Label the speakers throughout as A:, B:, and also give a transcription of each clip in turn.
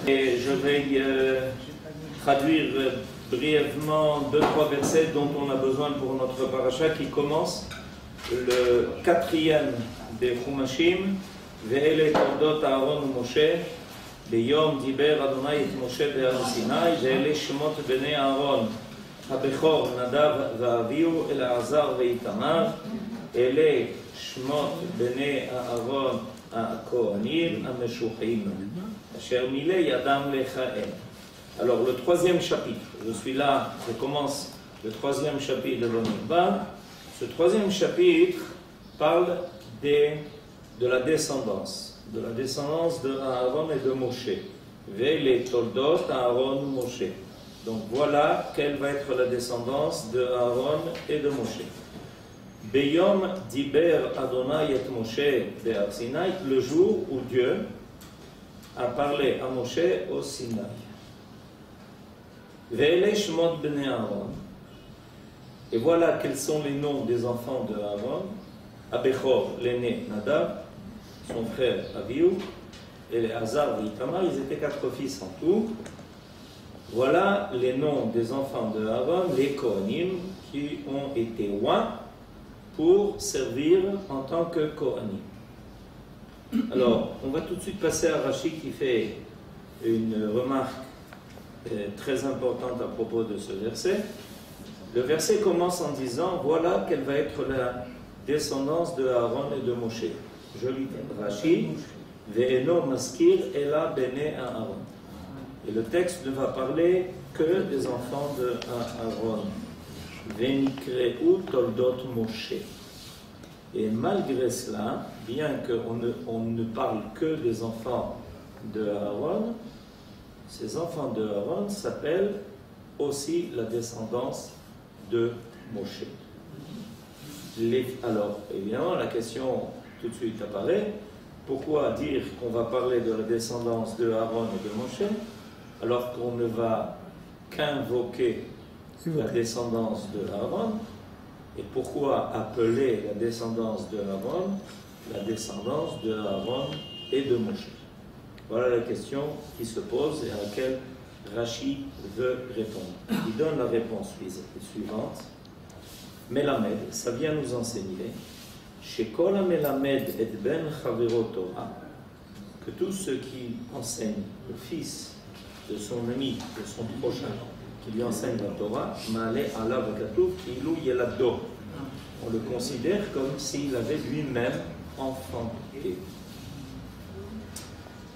A: Et je vais traduire brièvement 2-3 versets dont on a besoin pour notre paracha qui commence le 4e des Chumashim. Ve'ele toldot Aaron u'Moshe beyom diber Adonai et Moshe be'ar Sinai ve'ele shemot bnei Aaron הבכור נדב ואביהו אלעזר ואיתמר אלה שמות בני אהרון הכהנים המשוחים אשר מילא ידם לכהן. Alors le troisième chapitre, je suis là, je commence le troisième chapitre de Bamidbar. Ce troisième chapitre parle de la descendance de Aaron et de Moshe. Ve'ele toldot Aaron ou Moshe. Donc voilà quelle va être la descendance de Aaron et de Moshe. Beyom diber Adonai et Moshe be'ar Sinai, le jour où Dieu a parlé à Moshe au Sinaï. Ve'ele shemot bnei Aaron. Et voilà quels sont les noms des enfants de Aaron. Abechor, l'aîné Nadav, son frère Avihu, et les Hazar et Itamar, ils étaient 4 fils en tout. Voilà les noms des enfants de Aaron, les Kohanim, qui ont été oints pour servir en tant que Kohanim. Alors, on va tout de suite passer à Rashi qui fait une remarque très importante à propos de ce verset. Le verset commence en disant, voilà quelle va être la descendance de Aaron et de Moshe. Je lis Rashi, Ve'eno maskir ela bene Aaron. Et le texte ne va parler que des enfants de Aaron. Venikreu toldot Moshe. Et malgré cela, bien qu'on ne parle que des enfants de Aaron, ces enfants de Aaron s'appellent aussi la descendance de Moshe. Alors, évidemment, la question tout de suite apparaît, pourquoi dire qu'on va parler de la descendance de Aaron et de Moshe alors qu'on ne va qu'invoquer la descendance de Aaron? Et pourquoi appeler la descendance de Aaron la descendance de Aaron et de Moshe? Voilà la question qui se pose et à laquelle Rashi veut répondre. Il donne la réponse suivante. Melamed, ça vient nous enseigner Shekol ha-melamed et ben chavero Torah, que tous ceux qui enseignent le fils de son ami, de son prochain, qui lui enseigne la Torah, Ma'ale alav katuv kilu yelado. On le considère comme s'il avait lui-même enfanté.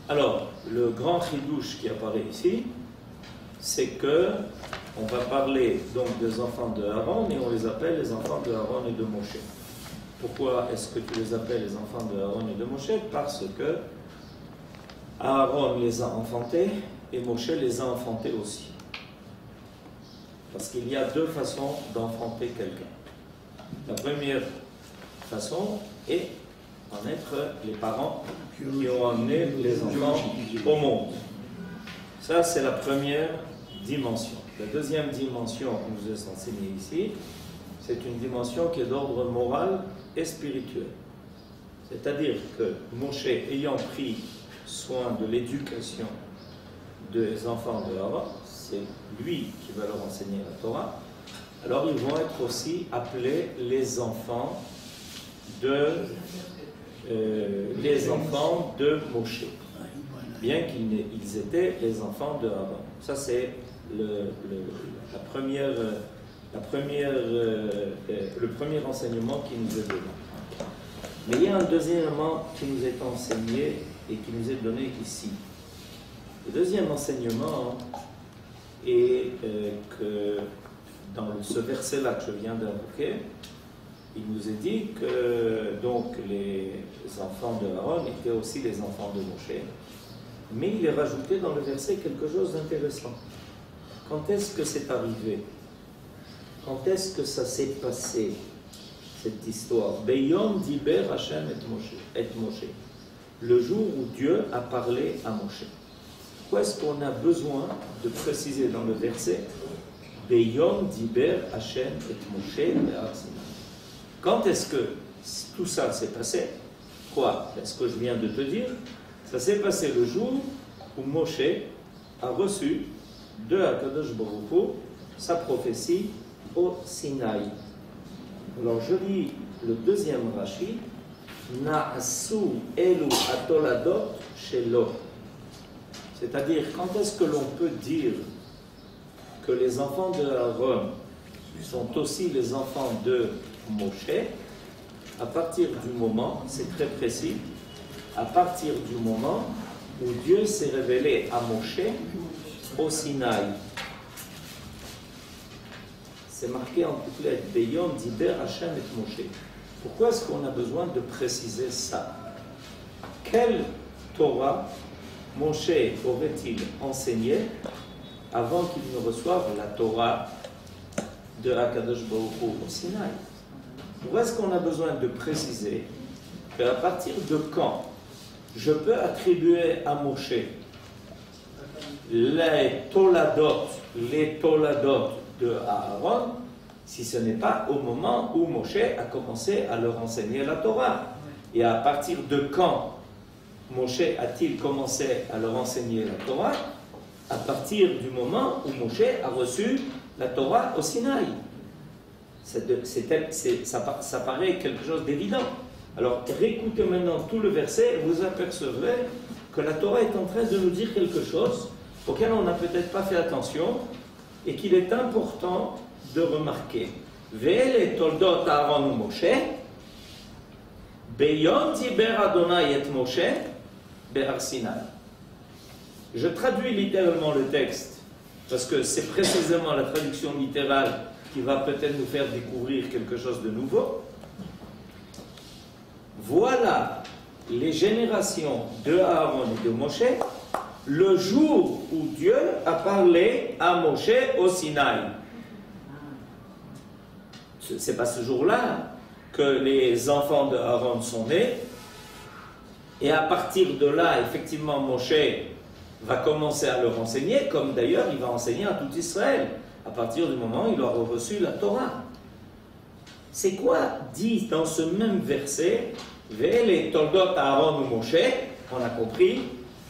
A: Alors, le grand chidouche qui apparaît ici, c'est que on va parler donc des enfants de Aaron et on les appelle les enfants de Aaron et de Moshe. Pourquoi est-ce que tu les appelles les enfants de Aaron et de Moshe? Parce que Aaron les a enfantés et Moshe les a enfantés aussi. Parce qu'il y a 2 façons d'enfanter quelqu'un. La première façon est en être les parents qui ont amené les enfants au monde. Ça, c'est la première dimension. La deuxième dimension que nous est enseignée ici, c'est une dimension qui est d'ordre moral et spirituel. C'est-à-dire que Moshe, ayant pris soin de l'éducation des enfants de Aaron, c'est lui qui va leur enseigner la Torah, alors ils vont être aussi appelés les enfants de Moshe, bien qu'ils étaient les enfants de Aaron. Ça c'est le premier enseignement qui nous est donné. Mais il y a un deuxième élément qui nous est enseigné et qui nous est donné ici. Le deuxième enseignement est que dans ce verset-là que je viens d'invoquer, il nous est dit que donc les enfants de Aaron étaient aussi les enfants de Moshe. Mais il est rajouté dans le verset quelque chose d'intéressant. Quand est-ce que c'est arrivé? Quand est-ce que ça s'est passé, cette histoire? Beyom diber Hashem et Moshe. Le jour où Dieu a parlé à Moshe. Pourquoi est-ce qu'on a besoin de préciser dans le verset Beyom diber Hashem et Moshe be'ar Sinai? Quand est-ce que tout ça s'est passé? Quoi? Est-ce que je viens de te dire? Ça s'est passé le jour où Moshe a reçu de Akadosh Baruch Hu sa prophétie au Sinaï. Alors je lis le deuxième Rashi, Na'asu elu atoladot shelo. C'est-à-dire, quand est-ce que l'on peut dire que les enfants de Aaron sont aussi les enfants de Moshe? À partir du moment, c'est très précis, à partir du moment où Dieu s'est révélé à Moshe au Sinaï. C'est marqué en couplet, Beyom diber Hashem et Moshe. Pourquoi est-ce qu'on a besoin de préciser ça? Quelle Torah Moshe aurait-il enseigné avant qu'il ne reçoive la Torah de Akadosh Baruch Hu au Sinaï? Pourquoi est-ce qu'on a besoin de préciser qu'à partir de quand je peux attribuer à Moshe les toladot de Aaron, si ce n'est pas au moment où Moshe a commencé à leur enseigner la Torah? Et à partir de quand Moshe a-t-il commencé à leur enseigner la Torah? À partir du moment où Moshe a reçu la Torah au Sinaï. Ça paraît quelque chose d'évident. Alors, réécoutez maintenant tout le verset et vous apercevrez que la Torah est en train de nous dire quelque chose auquel on n'a peut-être pas fait attention et qu'il est important de remarquer. Ve'ele toldot Aaron Moshe, beyom diber Adonai et Moshe, be'ar Sinai. Je traduis littéralement le texte parce que c'est précisément la traduction littérale qui va peut-être nous faire découvrir quelque chose de nouveau. Voilà les générations de Aaron et de Moshe le jour où Dieu a parlé à Moshe au Sinaï. C'est pas ce jour-là que les enfants de Aaron sont nés, et à partir de là, effectivement, Moshe va commencer à leur enseigner, comme d'ailleurs il va enseigner à tout Israël, à partir du moment où il aura reçu la Torah. C'est quoi dit dans ce même verset, Ve'ele toldot Aaron ou Moshe? On a compris,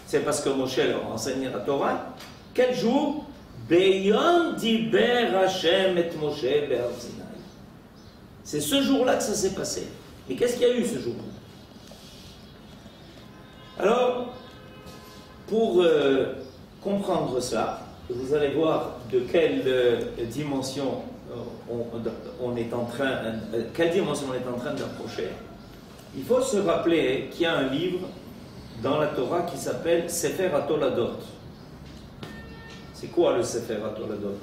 A: c'est parce que Moshe leur a enseigné la Torah. Quel jour? Beyom diber Hashem et Moshe be'ar Sinai. C'est ce jour-là que ça s'est passé. Et qu'est-ce qu'il y a eu ce jour-là? Alors, pour comprendre ça, vous allez voir de quelle dimension on est en train, quelle dimension on est en train d'approcher. Il faut se rappeler qu'il y a un livre dans la Torah qui s'appelle Sefer HaToladot. C'est quoi le Sefer HaToladot?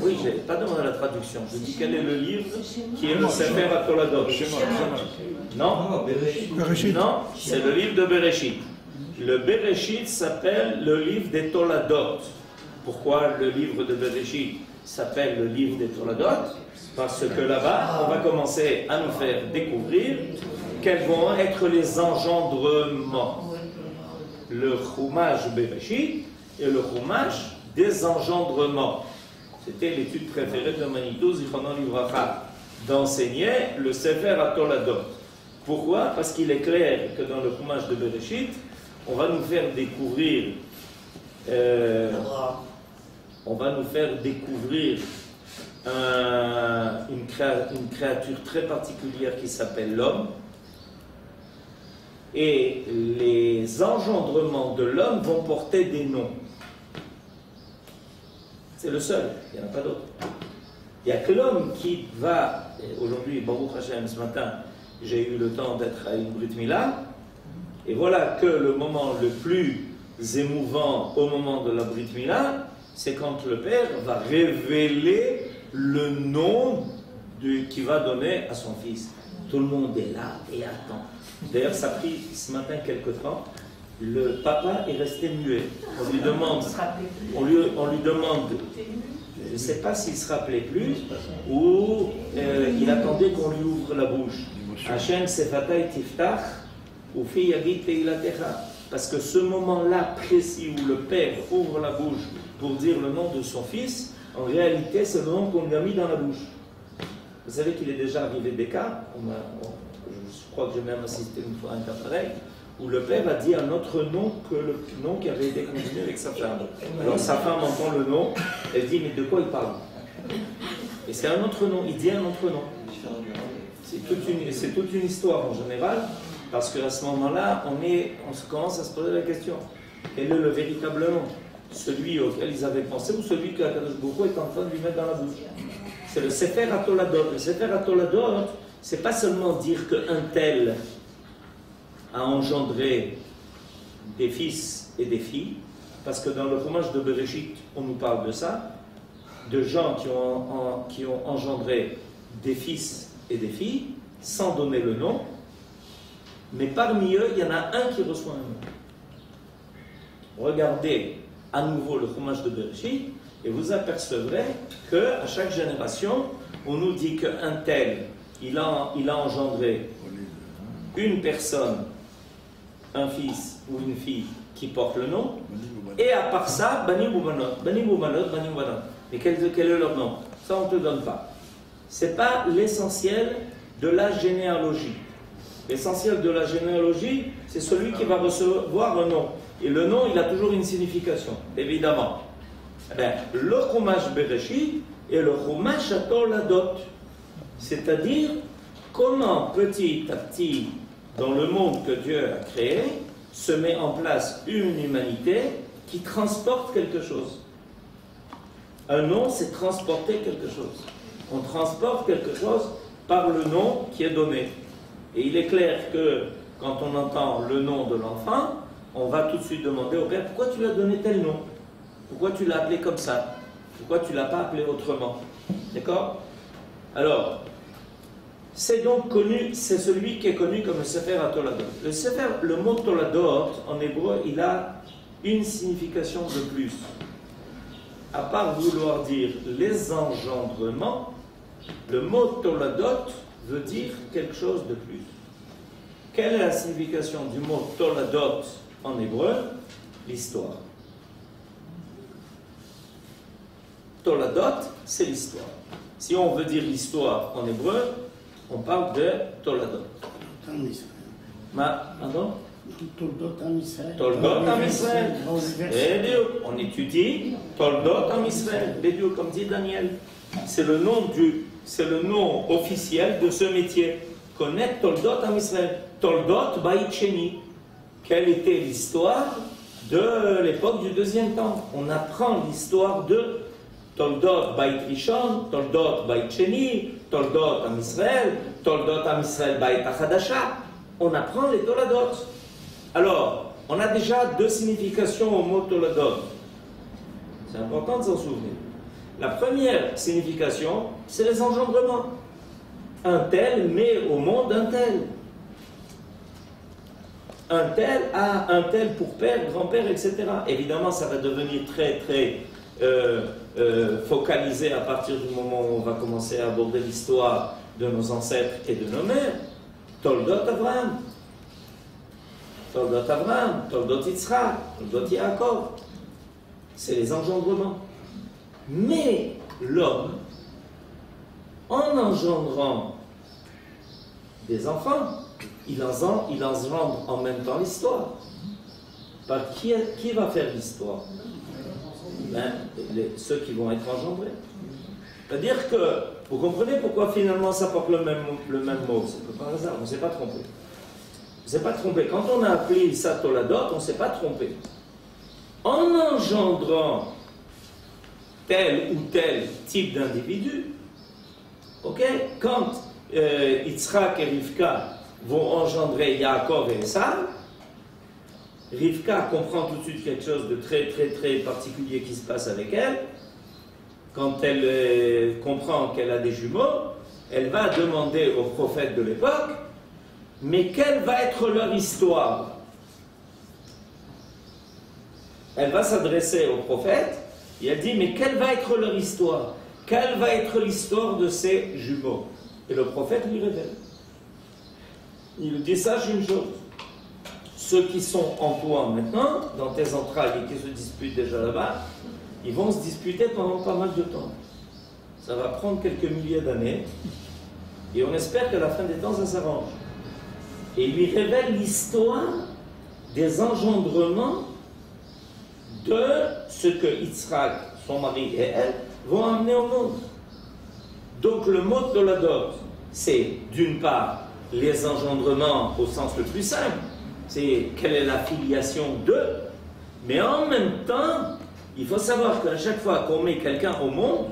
A: Oui, je n'ai pas demandé la traduction. Je dis quel est le livre qui est le Sefer HaToladot. Non, non, c'est le livre de Bereshit. Le Bereshit s'appelle le livre des Toladot. Pourquoi le livre de Bereshit s'appelle le livre des Toladot? Parce que là-bas, on va commencer à nous faire découvrir quels vont être les engendrements. Le Chumash Bereshit et le Chumash des engendrements. C'était l'étude préférée de Manitou Zichrono Livracha, d'enseigner le Sefer HaToladot. Pourquoi? Parce qu'il est clair que dans le Chumash de Bereshit, on va nous faire découvrir une créature très particulière qui s'appelle l'homme, et les engendrements de l'homme vont porter des noms. C'est le seul, il n'y en a pas d'autre. Il n'y a que l'homme qui va, aujourd'hui, Baruch Hashem, ce matin, j'ai eu le temps d'être à une Brit Mila, et voilà que le moment le plus émouvant au moment de la Brit Mila, c'est quand le père va révéler le nom qu'il va donner à son fils. Tout le monde est là et attend. D'ailleurs, ça a pris ce matin quelque temps. Le papa est resté muet. On lui demande, je ne sais pas s'il se rappelait plus ou il attendait qu'on lui ouvre la bouche. Hashem sefatay tiftach ou fi yagid teilatecha. Parce que ce moment-là précis où le père ouvre la bouche pour dire le nom de son fils, en réalité, c'est le nom qu'on lui a mis dans la bouche. Vous savez qu'il est déjà arrivé des cas, je crois que j'ai même assisté une fois à un cas pareil, où le père a dit un autre nom que le nom qui avait été convenu avec sa femme. Alors sa femme entend le nom, elle dit mais de quoi il parle? Et c'est un autre nom, il dit un autre nom. C'est toute une histoire en général, parce qu'à ce moment-là, on commence à se poser la question, quel est le véritable nom? Celui auquel ils avaient pensé ou celui qu'Akadosh Baruch Hu est en train de lui mettre dans la bouche? C'est le Sefer HaToladot. Le Sefer HaToladot, c'est pas seulement dire qu'un tel a engendré des fils et des filles, parce que dans le Chumash de Bereshit, on nous parle de ça, de gens qui ont engendré des fils et des filles, sans donner le nom, mais parmi eux, il y en a un qui reçoit un nom. Regardez à nouveau le Chumash de Bereshit, et vous apercevrez qu'à chaque génération, on nous dit qu'un tel, il a engendré une personne, un fils ou une fille qui porte le nom, et à part ça, Banim ou Banot, Banim ou Banot, Banim ou Banot. Mais quel est leur nom? Ça, on ne te donne pas. Ce n'est pas l'essentiel de la généalogie. L'essentiel de la généalogie, c'est celui qui va recevoir un nom. Et le nom, il a toujours une signification, évidemment. Le Chumash Bereshit et le Chumash HaToladot. C'est-à-dire, comment petit à petit, dans le monde que Dieu a créé, se met en place une humanité qui transporte quelque chose. Un nom, c'est transporter quelque chose. On transporte quelque chose par le nom qui est donné. Et il est clair que quand on entend le nom de l'enfant, on va tout de suite demander au père, pourquoi tu lui as donné tel nom? Pourquoi tu l'as appelé comme ça? Pourquoi tu ne l'as pas appelé autrement? D'accord? Alors, c'est donc connu, c'est celui qui est connu comme le Sefer HaToladot. Le mot Toladot, en hébreu, il a une signification de plus. À part vouloir dire les engendrements, le mot Toladot veut dire quelque chose de plus. Quelle est la signification du mot Toladot en hébreu? L'histoire. Toladot, c'est l'histoire. Si on veut dire l'histoire en hébreu, on parle de Toladot. Pardon?
B: Toldot Am Israël.
A: Toldot Am Israël. On étudie Toldot Am Israël, comme dit Daniel. C'est le nom officiel de ce métier. Connaître Toldot Am Israël. Toldot Bait Sheni. Quelle était l'histoire de l'époque du deuxième temps? On apprend l'histoire de Toldot Bait Rishon, Toldot Bait Sheni, Toldot Am Israël, Toldot Am Israël Bait Achadasha. On apprend les Toladot. Alors, on a déjà deux significations au mot Toladot. C'est important de s'en souvenir. La première signification, c'est les engendrements. Un tel met au monde un tel. Un tel a un tel pour père, grand-père, etc. Évidemment, ça va devenir très, très focalisé à partir du moment où on va commencer à aborder l'histoire de nos ancêtres et de nos mères. Toldot Avraham. Toldot Avraham, Toldot Yitzhak, Toldot Yaakov. C'est les engendrements. Mais l'homme, en engendrant des enfants, il engendre en même temps l'histoire. Par qui va faire l'histoire? Ceux qui vont être engendrés. C'est-à-dire que, vous comprenez pourquoi finalement ça porte le même mot? C'est que par hasard, on ne s'est pas trompé. On ne s'est pas trompé. Quand on a appelé ça Toladot, on ne s'est pas trompé. En engendrant tel ou tel type d'individu, ok, quand Yitzhak et Rivka vont engendrer Yaakov et Esav, Rivka comprend tout de suite quelque chose de très très très particulier qui se passe avec elle. Quand elle comprend qu'elle a des jumeaux, elle va demander aux prophètes de l'époque, mais quelle va être leur histoire? Elle va s'adresser aux prophètes et elle dit, mais quelle va être leur histoire? Quelle va être l'histoire de ces jumeaux? Et le prophète lui révèle. Il lui dit, sache une chose, ceux qui sont en toi maintenant, dans tes entrailles et qui se disputent déjà là-bas, ils vont se disputer pendant pas mal de temps. Ça va prendre quelques milliers d'années, et on espère qu'à la fin des temps, ça s'arrange. et il lui révèle l'histoire des engendrements de ce que Yitzhak, son mari et elle vont amener au monde. Donc le mot Toladot, c'est d'une part les engendrements au sens le plus simple, c'est quelle est la filiation d'eux, mais en même temps, il faut savoir qu'à chaque fois qu'on met quelqu'un au monde,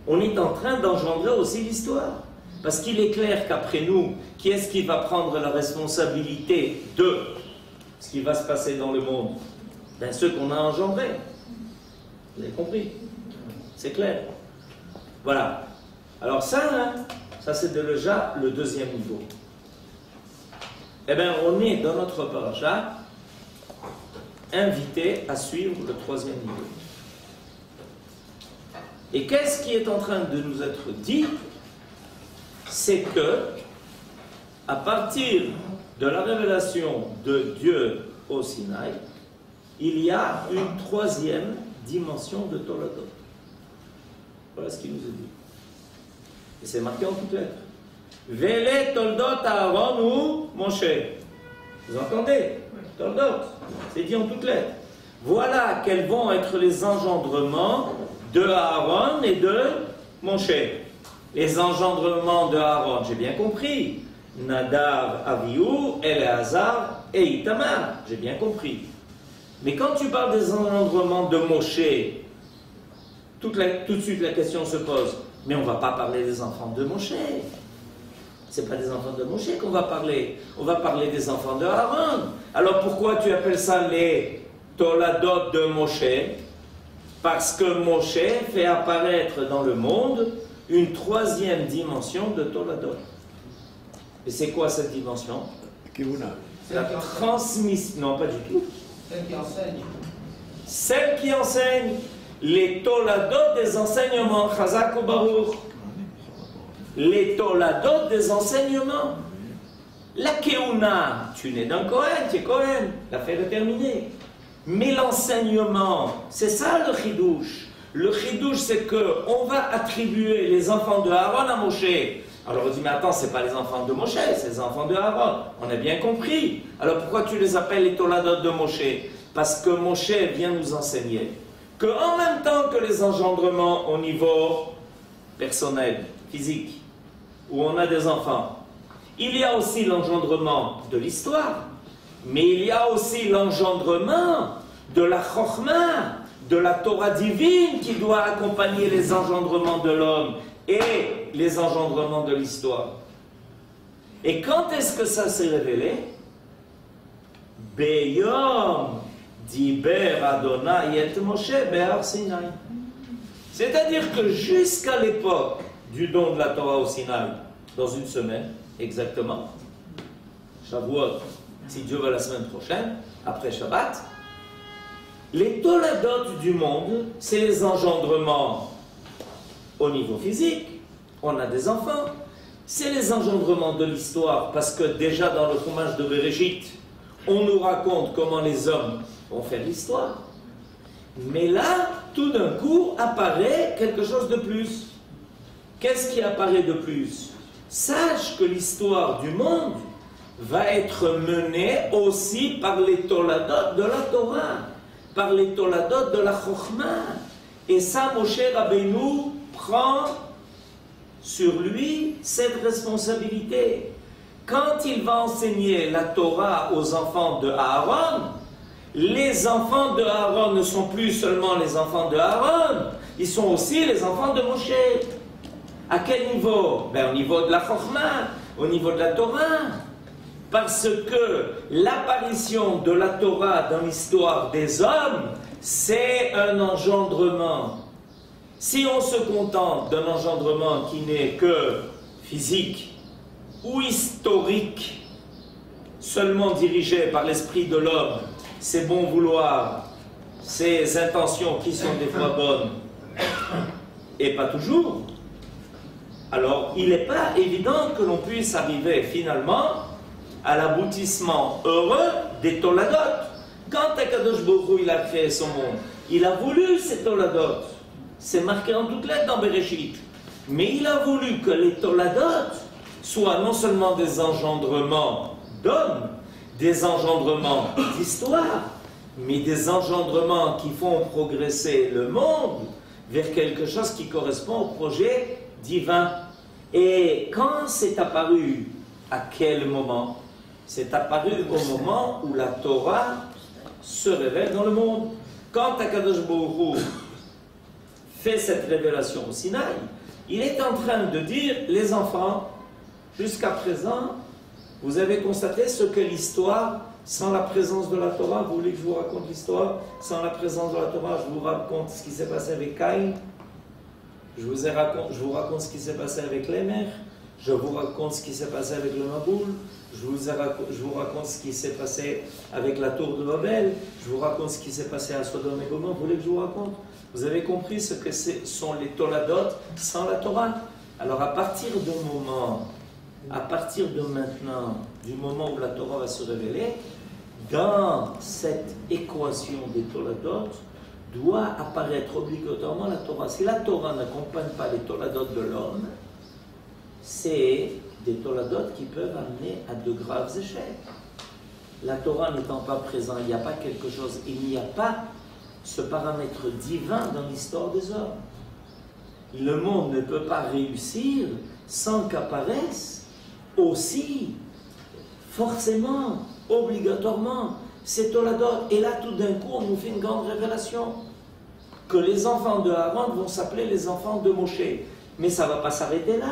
A: on est en train d'engendrer aussi l'histoire. Parce qu'il est clair qu'après nous, qui est-ce qui va prendre la responsabilité de ce qui va se passer dans le monde? Ben, ceux qu'on a engendrés. Vous avez compris? C'est clair. Voilà. Alors ça, ça c'est déjà le deuxième niveau. Eh bien, on est dans notre paracha invité à suivre le troisième niveau. Et qu'est-ce qui est en train de nous être dit? C'est que, à partir de la révélation de Dieu au Sinaï, il y a une troisième dimension de Toladot. Voilà ce qu'il nous est dit. Et c'est marqué en toutes lettres. Vele Toldot Aaron ou Moshe. Vous entendez? Toldot. C'est dit en toutes lettres. Voilà quels vont être les engendrements de Aaron et de Moshe. Les engendrements de Aaron, j'ai bien compris. Nadav, Avihu, Eleazar et Itamar. J'ai bien compris. Mais quand tu parles des engendrements de Moshe, tout de suite la question se pose. Mais on ne va pas parler des enfants de Moshe. Ce n'est pas des enfants de Moshe qu'on va parler. On va parler des enfants de Aaron. Alors pourquoi tu appelles ça les Toladot de Moshe? Parce que Moshe fait apparaître dans le monde une troisième dimension de Toladot. Et c'est quoi cette dimension? La transmission. Non, pas du tout.
C: Celle qui enseigne.
A: Celle qui enseigne. Les Toladot des enseignements. Chazak ou Baruch. Les Toladot des enseignements. La Keuna, tu nais d'un Kohen, tu es Kohen. L'affaire est terminée. Mais l'enseignement, c'est ça le chidouche. Le chidouche, c'est qu'on va attribuer les enfants de Aaron à Moshe. Alors on dit, mais attends, c'est pas les enfants de Moshe, c'est les enfants de Aaron. On a bien compris. Alors pourquoi tu les appelles les Toladot de Moshe? Parce que Moshe vient nous enseigner qu'en même temps que les engendrements au niveau personnel, physique, où on a des enfants, il y a aussi l'engendrement de l'histoire, mais il y a aussi l'engendrement de la Chokhmah, de la Torah divine qui doit accompagner les engendrements de l'homme et les engendrements de l'histoire. Et quand est-ce que ça s'est révélé? Beyom diber Adonai et Moshe be'ar Sinaï. C'est-à-dire que jusqu'à l'époque du don de la Torah au Sinaï, dans une semaine exactement, Shavuot, si Dieu veut la semaine prochaine, après Shabbat, les Toladot du monde, c'est les engendrements au niveau physique, on a des enfants, c'est les engendrements de l'histoire, parce que déjà dans le Chumash de Bereshit, on nous raconte comment les hommes vont faire l'histoire. Mais là, tout d'un coup, apparaît quelque chose de plus. Qu'est-ce qui apparaît de plus? Sache que l'histoire du monde va être menée aussi par les Toladot de la Torah, par les Toladot de la Chokhmah. Et ça, Moshe Rabbeinu prend sur lui cette responsabilité. Quand il va enseigner la Torah aux enfants de Aaron, les enfants de Aaron ne sont plus seulement les enfants de Aaron, ils sont aussi les enfants de Moshe. À quel niveau? Ben, au niveau de la Chokhmah, au niveau de la Torah. Parce que l'apparition de la Torah dans l'histoire des hommes, c'est un engendrement. Si on se contente d'un engendrement qui n'est que physique ou historique, seulement dirigé par l'esprit de l'homme, ses bons vouloirs, ses intentions qui sont des fois bonnes, et pas toujours, alors il n'est pas évident que l'on puisse arriver finalement à l'aboutissement heureux des Toladot. Quand Akadosh Baruch Hu, il a créé son monde, il a voulu ces Toladot. C'est marqué en toutes lettres dans Bereshit. Mais il a voulu que les Toladot soient non seulement des engendrements donne des engendrements d'histoire, mais des engendrements qui font progresser le monde vers quelque chose qui correspond au projet divin. Et quand c'est apparu, à quel moment? C'est apparu au moment où la Torah se révèle dans le monde. Quand Akadosh Baruch Hu fait cette révélation au Sinaï, il est en train de dire, les enfants, jusqu'à présent, vous avez constaté ce que l'histoire, sans la présence de la Torah, vous voulez que je vous raconte l'histoire? Sans la présence de la Torah, je vous raconte ce qui s'est passé avec Caïn, je vous raconte ce qui s'est passé avec les mers, je vous raconte ce qui s'est passé avec le Maboul, je vous raconte ce qui s'est passé avec la tour de Babel, je vous raconte ce qui s'est passé à Sodome et Gomorrhe. Vous voulez que je vous raconte? Vous avez compris ce que sont les Toladot sans la Torah? Alors à partir de maintenant, du moment où la Torah va se révéler, dans cette équation des Toladot, doit apparaître obligatoirement la Torah. Si la Torah n'accompagne pas les Toladot de l'homme, c'est des Toladot qui peuvent amener à de graves échecs. La Torah n'étant pas présente, il n'y a pas quelque chose, il n'y a pas ce paramètre divin dans l'histoire des hommes. Le monde ne peut pas réussir sans qu'apparaisse aussi, forcément, obligatoirement, ces Toladot. Et là, tout d'un coup, on nous fait une grande révélation, que les enfants de Aaron vont s'appeler les enfants de Moshe. Mais ça ne va pas s'arrêter là.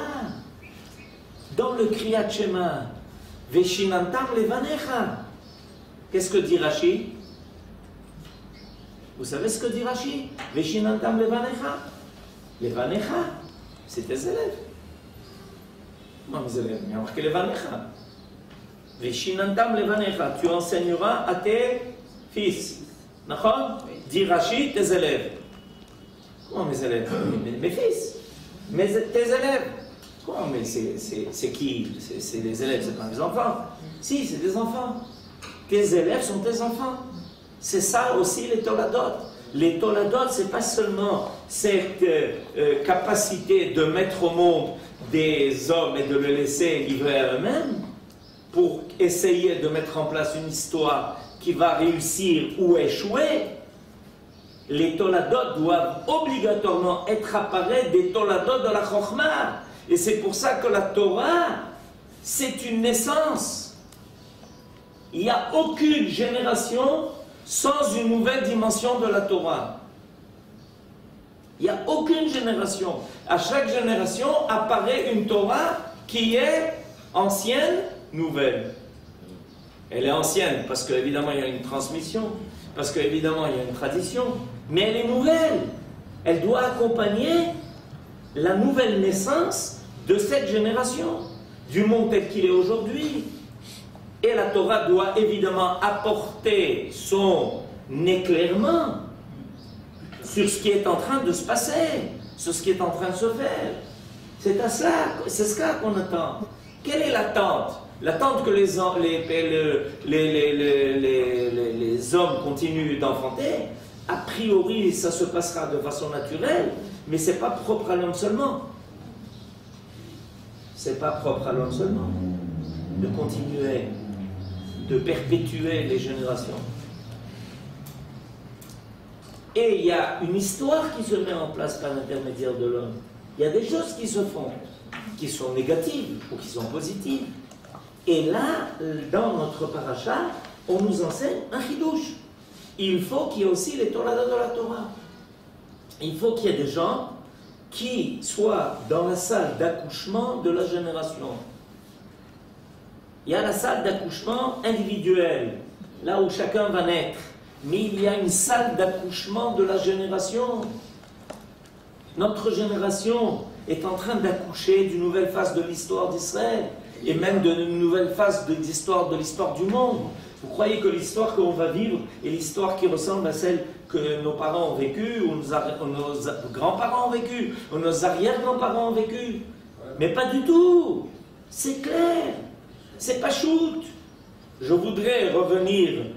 A: Dans le Kriyat Shema, Veshinantam levanecha, qu'est-ce que dit Rashi? Vous savez ce que dit Rashi? Veshinantam levanecha. Levanecha, c'est tes élèves. Non, mes élèves, il y a marqué levanecha. Veshinantam levanecha, tu enseigneras à tes fils. D'accord? Dit Rashi, tes élèves. Comment mes élèves? Mes fils. Tes élèves. Comment? Mais c'est qui? C'est les élèves, c'est pas les enfants. Si, c'est des enfants. Tes élèves sont tes enfants. C'est ça aussi les Toladot. Les Toladot, c'est pas seulement cette capacité de mettre au monde des hommes et de les laisser livrer à eux-mêmes pour essayer de mettre en place une histoire qui va réussir ou échouer. Les Toladot doivent obligatoirement être apparus des Toladot de la Chokhmah. Et c'est pour ça que la Torah, c'est une naissance. Il n'y a aucune génération sans une nouvelle dimension de la Torah. Il n'y a aucune génération. À chaque génération apparaît une Torah qui est ancienne, nouvelle. Elle est ancienne parce qu'évidemment il y a une transmission, parce qu'évidemment il y a une tradition, mais elle est nouvelle. Elle doit accompagner la nouvelle naissance de cette génération, du monde tel qu'il est aujourd'hui. Et la Torah doit évidemment apporter son éclairement sur ce qui est en train de se passer, sur ce qui est en train de se faire. C'est ça qu'on attend. Quelle est l'attente? L'attente que les hommes continuent d'enfanter, a priori ça se passera de façon naturelle, mais ce n'est pas propre à l'homme seulement. C'est pas propre à l'homme seulement de continuer, de perpétuer les générations. Et il y a une histoire qui se met en place par l'intermédiaire de l'homme. Il y a des choses qui se font, qui sont négatives ou qui sont positives. Et là, dans notre paracha, on nous enseigne un chidouche. Il faut qu'il y ait aussi les Toladot de la Torah. Il faut qu'il y ait des gens qui soient dans la salle d'accouchement de la génération. Il y a la salle d'accouchement individuelle, là où chacun va naître. Mais il y a une salle d'accouchement de la génération. Notre génération est en train d'accoucher d'une nouvelle phase de l'histoire d'Israël et même d'une nouvelle phase de l'histoire du monde. Vous croyez que l'histoire qu'on va vivre est l'histoire qui ressemble à celle que nos parents ont vécue, ou nos grands-parents ont vécue, ou nos arrière-grands-parents ont vécue? Mais pas du tout. C'est clair. C'est pas shoot. Je voudrais revenir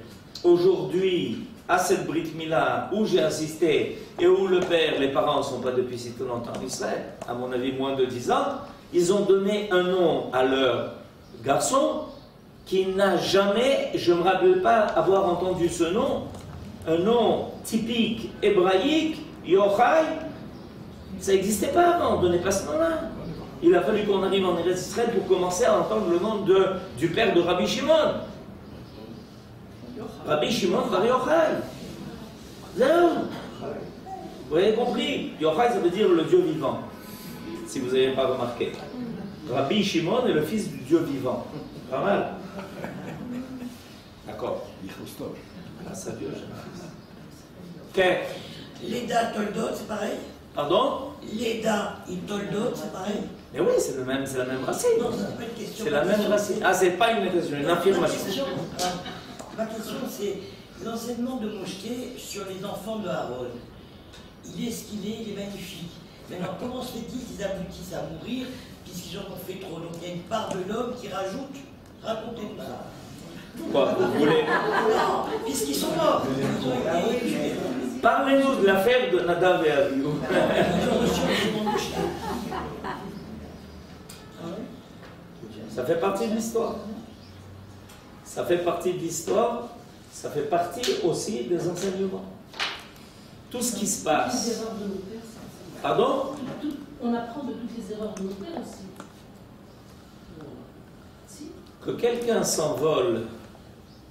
A: aujourd'hui à cette Brit Mila où j'ai assisté et où le père, les parents ne sont pas depuis si longtemps en Israël, à mon avis moins de 10 ans. Ils ont donné un nom à leur garçon qui n'a jamais, je ne me rappelle pas avoir entendu ce nom, un nom typique hébraïque, Yochai, ça n'existait pas avant, on ne donnait pas ce nom-là. Il a fallu qu'on arrive en Eretz Israël pour commencer à entendre le nom du père de Rabbi Shimon. Rabbi Shimon Bar Yochai. Vous avez compris? Yochai, ça veut dire le Dieu vivant, si vous n'avez pas remarqué. Rabbi Shimon est le fils du Dieu vivant. Pas mal. D'accord. Grâce à Dieu, j'ai un fils.
C: Leda Toldot, c'est pareil?
A: Pardon?
C: Leda et Toldot, c'est pareil?
A: Mais oui, c'est la même racine.
C: Non, c'est pas une question.
A: C'est la même racine. Ah, c'est pas une question, une affirmation.
C: Ma question, c'est l'enseignement de Moshe sur les enfants de Aaron. Il est ce qu'il est, il est magnifique. Maintenant, comment se fait-il qu'ils aboutissent à mourir puisqu'ils en ont fait trop? Donc il y a une part de l'homme qui rajoute. Racontez-nous ça.
A: Quoi, vous voulez?
C: Non, puisqu'ils sont morts. Ils ont été...
A: Parlez-nous de l'affaire de Nadav et Abihu.
C: Ils ont reçu l'enseignement de Moshe.
A: Ça fait partie de l'histoire. Ça fait partie de l'histoire. Ça fait partie aussi des enseignements. Tout ce qui se passe. Pardon?
D: On apprend de toutes les erreurs de nos pères aussi. Si.
A: Que quelqu'un s'envole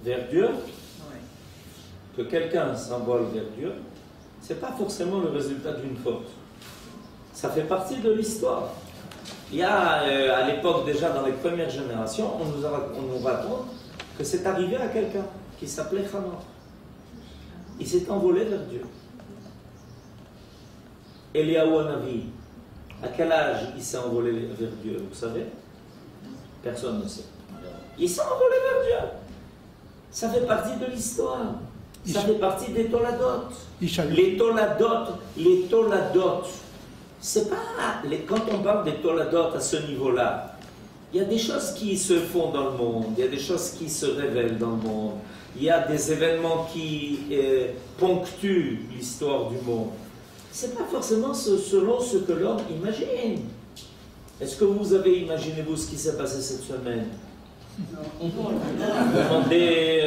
A: vers Dieu, que quelqu'un s'envole vers Dieu, ce n'est pas forcément le résultat d'une faute. Ça fait partie de l'histoire. Il y a, à l'époque déjà, dans les premières générations, on nous raconte que c'est arrivé à quelqu'un qui s'appelait Hanor. Il s'est envolé vers Dieu. Eliyahu Hanavi, à quel âge il s'est envolé vers Dieu, vous savez? Personne ne sait. Il s'est envolé vers Dieu. Ça fait partie de l'histoire. Ça fait partie des Toladot. Les Toladot, c'est pas... Quand on parle des Toladot à ce niveau-là, il y a des choses qui se font dans le monde, il y a des choses qui se révèlent dans le monde, il y a des événements qui ponctuent l'histoire du monde. C'est pas forcément selon ce que l'homme imagine. Est-ce que vous avez imaginé, vous, ce qui s'est passé cette semaine? Demandez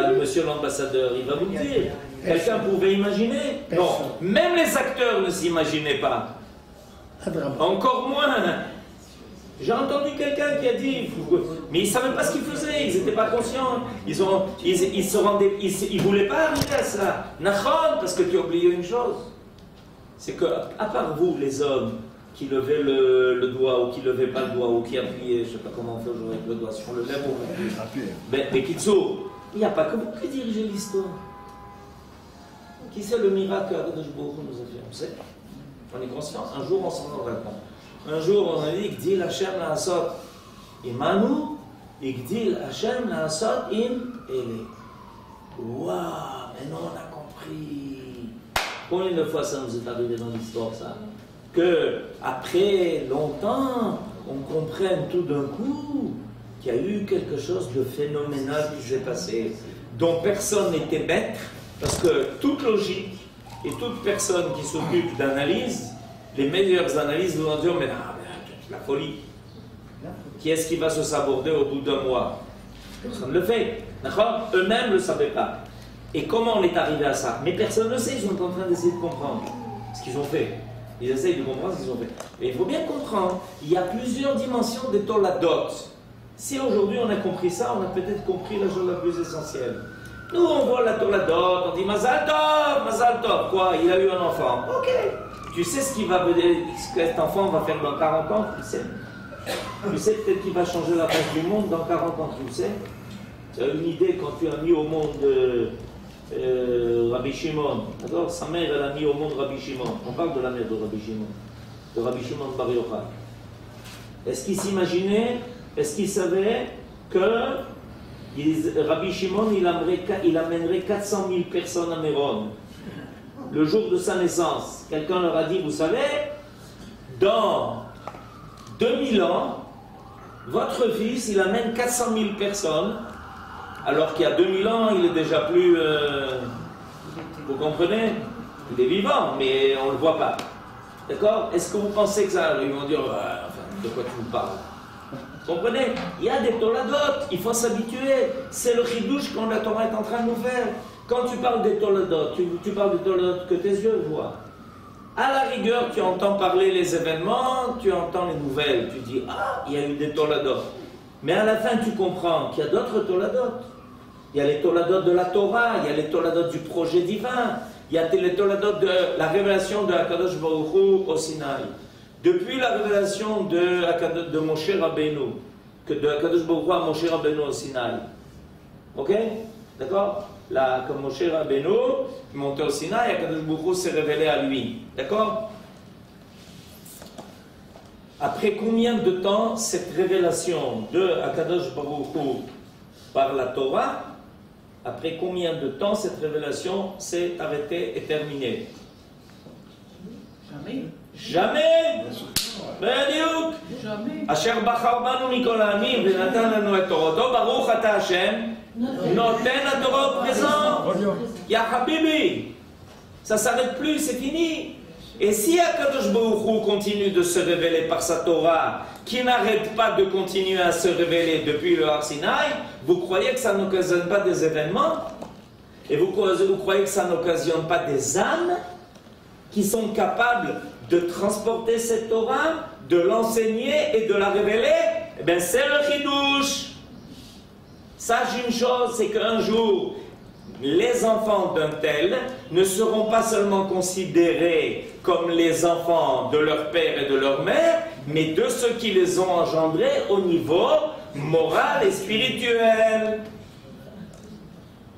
A: à monsieur l'ambassadeur, il va vous le dire. Quelqu'un pouvait imaginer? Non, même les acteurs ne s'imaginaient pas. Encore moins. J'ai entendu quelqu'un qui a dit, mais ils ne savaient pas ce qu'ils faisaient, ils n'étaient pas conscients. Ils ne voulaient pas arriver à ça. Nachon, parce que tu as oublié une chose. C'est que, à part vous, les hommes, qui levaient le doigt ou qui ne levaient pas le doigt ou qui appuyaient, je ne sais pas comment on fait aujourd'hui avec le doigt, si on le lève ou on appuie. Mais Kitso, il n'y a pas que vous qui dirigez l'histoire. Qui sait le miracle que Akadosh Baruch Hu nous a fait? On sait. On est conscient. Un jour, on s'en rendra compte. Un jour, on a dit Gdil Hashem la'asot imanu, et Gdil Hashem la'asot im ele. Waouh, maintenant on a compris. Combien de fois ça nous est arrivé dans l'histoire, ça? Que après longtemps, on comprenne tout d'un coup qu'il y a eu quelque chose de phénoménal qui s'est passé, dont personne n'était maître, parce que toute logique et toute personne qui s'occupe d'analyse, les meilleures analyses vont dire mais non, la folie. Qui est-ce qui va se saborder au bout d'un mois? Personne ne le fait. D'accord? Eux-mêmes ne le savaient pas. Et comment on est arrivé à ça? Mais personne ne le sait, ils sont en train d'essayer de comprendre ce qu'ils ont fait. Ils essayent de comprendre ce qu'ils ont fait. Mais il faut bien comprendre, il y a plusieurs dimensions des Toladot. Si aujourd'hui on a compris ça, on a peut-être compris la chose la plus essentielle. Nous on voit la Toladot, on dit Mazal Tov, quoi? Il a eu un enfant. Ok. Tu sais ce que cet enfant va faire dans 40 ans? Tu sais. Tu sais peut-être qu'il va changer la face du monde dans 40 ans, tu le sais. Tu as une idée quand tu as mis au monde Rabbi Shimon. D'accord? Sa mère, elle a mis au monde Rabbi Shimon. On parle de la mère de Rabbi Shimon. De Rabbi Shimon Bar Yochai. Est-ce qu'il s'imaginait, est-ce qu'il savait que Rabbi Shimon, il amènerait 400 000 personnes à Méron le jour de sa naissance? Quelqu'un leur a dit, vous savez, dans 2000 ans, votre fils, il amène 400 000 personnes, alors qu'il y a 2000 ans, il est déjà plus... vous comprenez? Il est vivant, mais on ne le voit pas. D'accord? Est-ce que vous pensez que ça... Ils vont dire, enfin, de quoi tu me parles? Comprenez? Il y a des toladot, il faut s'habituer. C'est le chidouche quand la Torah est en train de nous faire. Quand tu parles des toladot, tu parles des toladot que tes yeux voient. À la rigueur, tu entends parler les événements, tu entends les nouvelles, tu dis, ah, il y a eu des toladot. Mais à la fin, tu comprends qu'il y a d'autres toladot. Il y a les toladot de la Torah, il y a les toladot du projet divin, il y a les toladot de la révélation de Akadosh Baruch Hu au Sinaï. Depuis la révélation de Moshe Rabbeinu, de Akadosh Baruch Hu à Moshe Rabbeinu au Sinaï. Ok? D'accord? Là, comme Moshe Rabbeinu est monté au Sinaï, Akadosh Baruch Hu s'est révélé à lui. D'accord? Après combien de temps cette révélation de Akadosh Baruch Hu par la Torah, après combien de temps cette révélation s'est arrêtée et terminée?
D: Jamais.
A: Jamais. בדיוק. אשר בחר בנו מכל העמים ונתן לנו את תורתו, ברוך אתה השם, נותן התורה au présent. Ya Habibi. Ça s'arrête plus, c'est fini. Et si Akadosh Baruch Hu continue de se révéler par sa Torah, qui n'arrête pas de continuer à se révéler depuis le Har Sinaï, vous croyez que ça n'occasionne pas des événements? Et vous croyez que ça n'occasionne pas des âmes qui sont capables de transporter cette Torah, de l'enseigner et de la révéler? Eh bien, c'est le chidouche. Sache une chose, c'est qu'un jour, les enfants d'un tel ne seront pas seulement considérés comme les enfants de leur père et de leur mère, mais de ceux qui les ont engendrés au niveau moral et spirituel.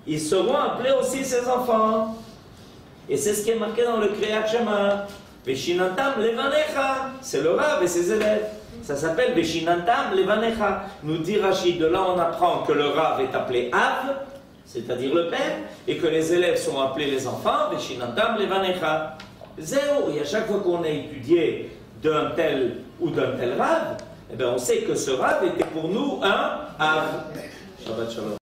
A: Ils seront appelés aussi ses enfants. Et c'est ce qui est marqué dans le Kriyat Shema. Veshinantam levanecha. C'est le Rav et ses élèves. Ça s'appelle Veshinantam levanecha. Nous dit Rachid, de là on apprend que le Rav est appelé Av, c'est-à-dire le père, et que les élèves sont appelés les enfants, Veshinantam levanecha. Zéro. Et à chaque fois qu'on a étudié d'un tel ou d'un tel Rav, eh bien on sait que ce Rav était pour nous un Av. Shabbat Shalom.